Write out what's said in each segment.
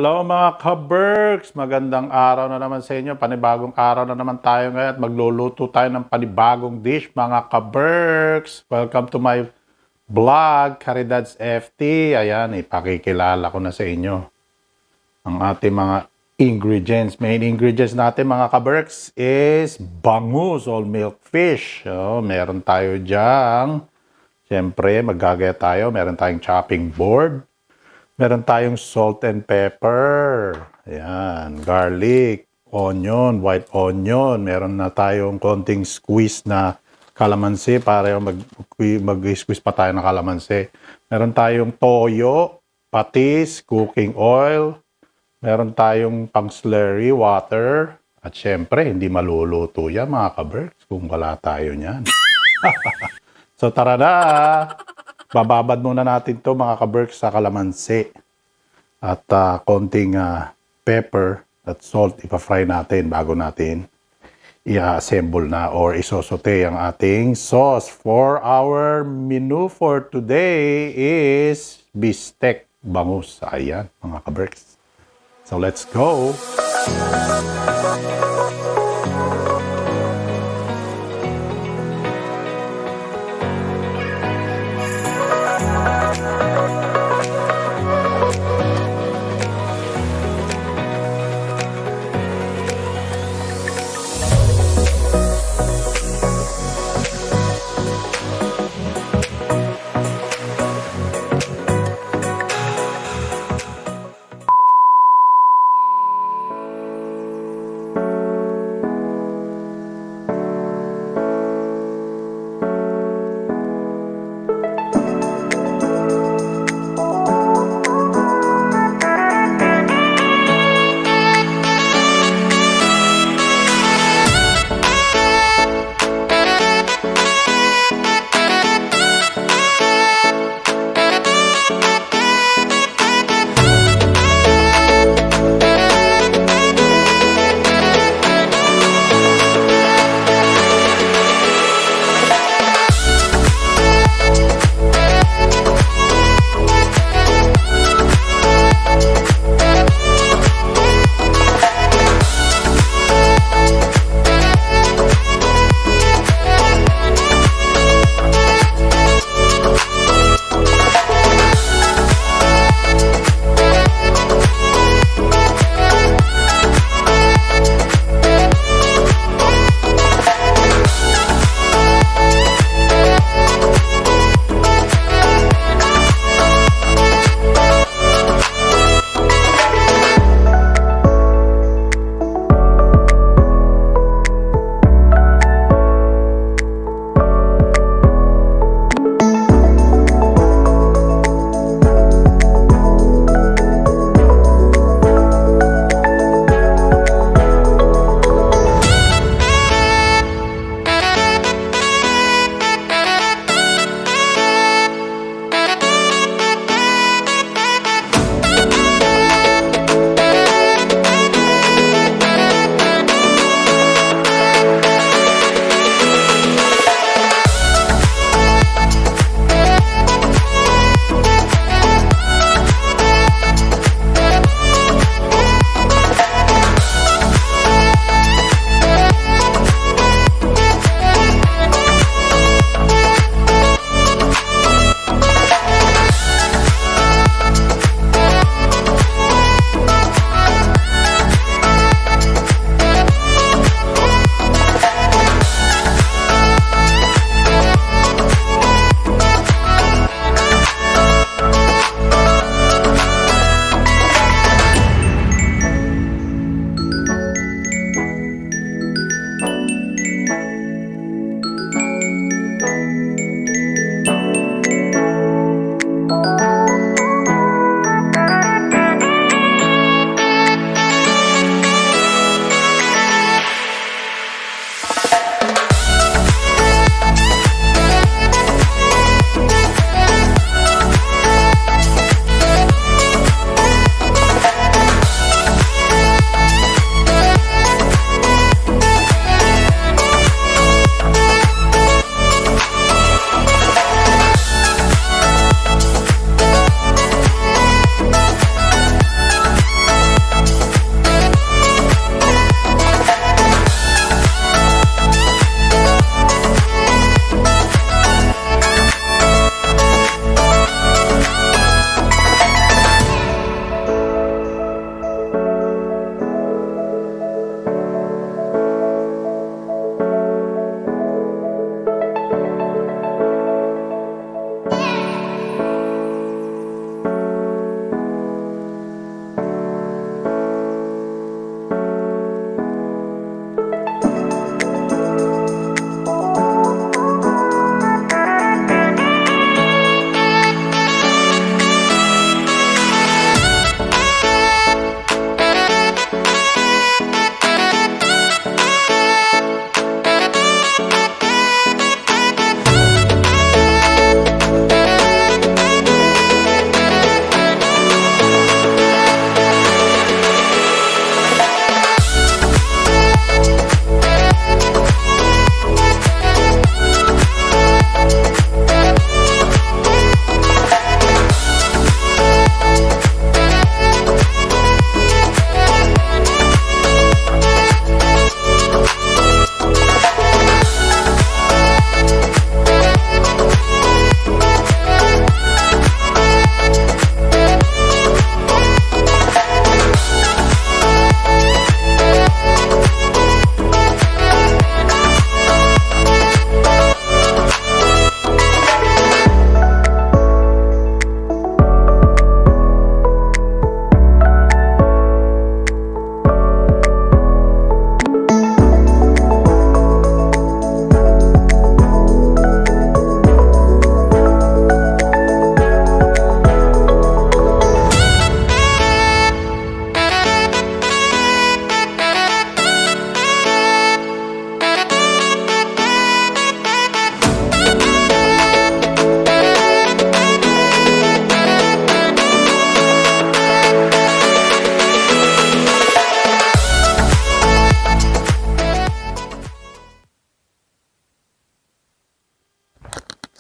Hello mga ka-Berks! Magandang araw na naman sa inyo. Panibagong araw na naman tayo ngayon at magluluto tayo ng panibagong dish mga ka-Berks. Welcome to my vlog, Caridads FT. Ayan, ipakikilala ko na sa inyo ang ating mga ingredients. Main ingredients natin mga ka-Berks is bangus or milk fish. So, meron tayo dyan. Siyempre, maggagaya tayo. Meron tayong chopping board. Meron tayong salt and pepper. Ayan, garlic, onion, white onion. Meron na tayong konting squeeze na kalamansi para mag-squeeze pa tayo ng kalamansi. Meron tayong toyo, patis, cooking oil. Meron tayong pang slurry water. At syempre, hindi maluluto yan mga ka-Berks kung wala tayo niyan. So tara na! Bababad muna natin to mga ka-Berks sa kalamansi at konting pepper at salt ipa-fry natin bago natin i-assemble na or isosote ang ating sauce. For our menu for today is bistek bangus. Ayan mga ka-Berks. So let's go!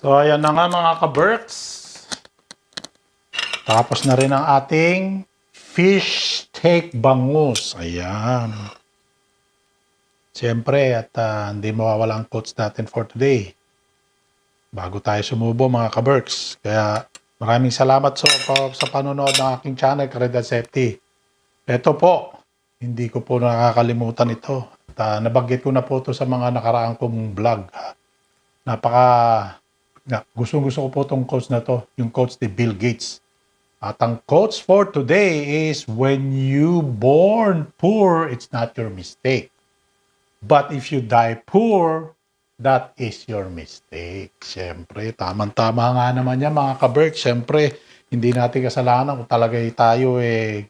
So, ayan na nga mga ka-Berks. Tapos na rin ang ating fish steak bangus. Ayan. Siyempre, at hindi mawawala ang quotes natin for today. Bago tayo sumubo mga ka-Berks. Kaya maraming salamat sa panonood ng aking channel, Caridad Safety. Ito po, hindi ko po nakakalimutan ito. At nabanggit ko na po ito sa mga nakaraang kong vlog. Gusto ko po itong quotes na to, yung quotes ni Bill Gates. At ang quotes for today is, when you born poor, it's not your mistake. But if you die poor, that is your mistake. Siyempre, tamang-tama nga naman yan mga ka-Berk. Siyempre, hindi natin kasalanan kung talaga tayo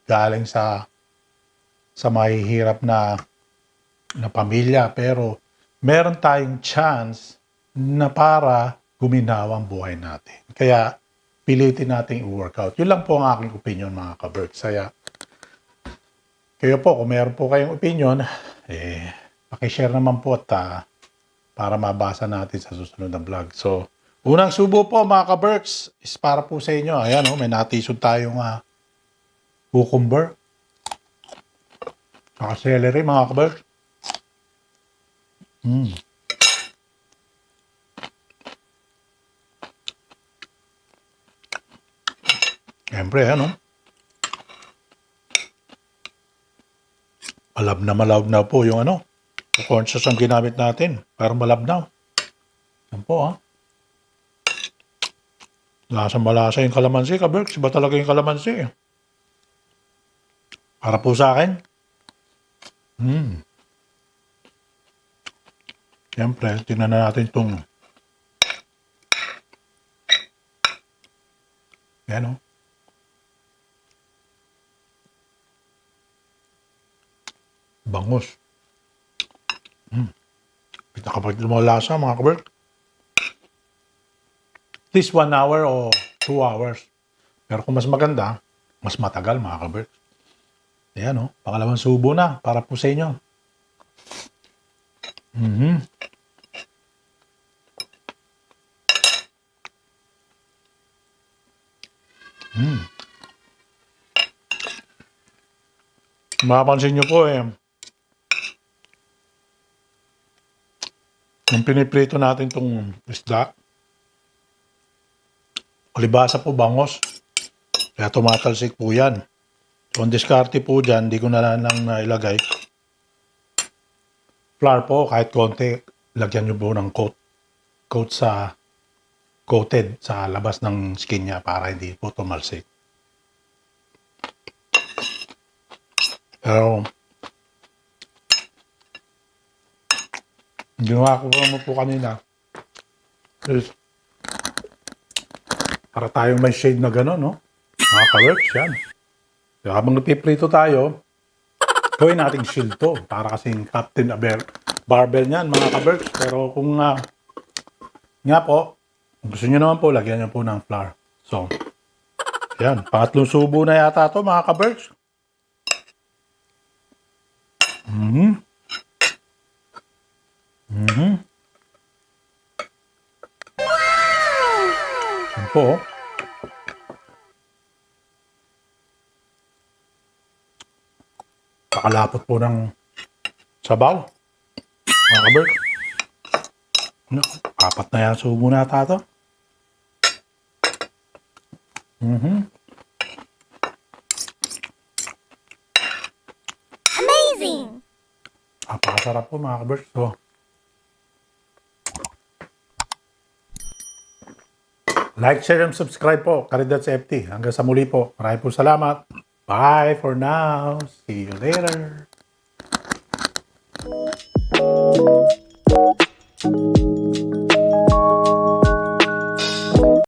galing sa mahihirap na pamilya. Pero meron tayong chance na para guminawa ang buhay natin. Kaya pilitin natin i-workout. Yun lang po ang aking opinion mga ka-Berk. Kayo po, kung meron po kayong opinion, pakishare naman po at para mabasa natin sa susunod na vlog. So, unang subo po mga ka-Berks is para po sa inyo. Ayan may natisod tayong cucumber. Saka celery mga ka-Berks. Siyempre, malab na po yung corn sauce ang ginamit natin. Parang malabnaw. Yan po, Lasang-malasa yung kalamansi, ka-Berks. Iba talaga yung kalamansi. Para po sa akin. Siyempre, tingnan na natin itong yan, bangus. Kapag lumalasa mga ka-Berks, at least 1 hour o 2 hours. Pero kung mas maganda, mas matagal mga ka-Berks. Ayan pangalawang subo na para po sa inyo. Mapapansin nyo po yung piniprito natin itong isda, palibasa po bangos. Kaya tumatalsik po yan. So, ang diskarte po dyan, hindi ko na lang nailagay. Flour po, kahit konti, lagyan nyo po ng coated sa labas ng skin niya para hindi po tumalsik. Pero, ginawa ko naman po kanina is para tayong may shade na gano'n, mga ka-Berks, yan. Kaya habang napiprito tayo, gawin natin shield to. Para kasing Captain Barbell niyan, mga ka-Berks. Pero kung nga po, gusto nyo naman po, lagyan nyo po ng flour. So, yan. Pangatlong subo na yata to mga ka-Berks. Yan po. Pakalapot po ng sabaw. Mga ka-Berks. Apat na yan subo na ata to. Amazing! Napakasarap po mga ka-Berks. So, like, share, and subscribe po. Caridad Safety. Hanggang sa muli po. Maraming po salamat. Bye for now. See you later.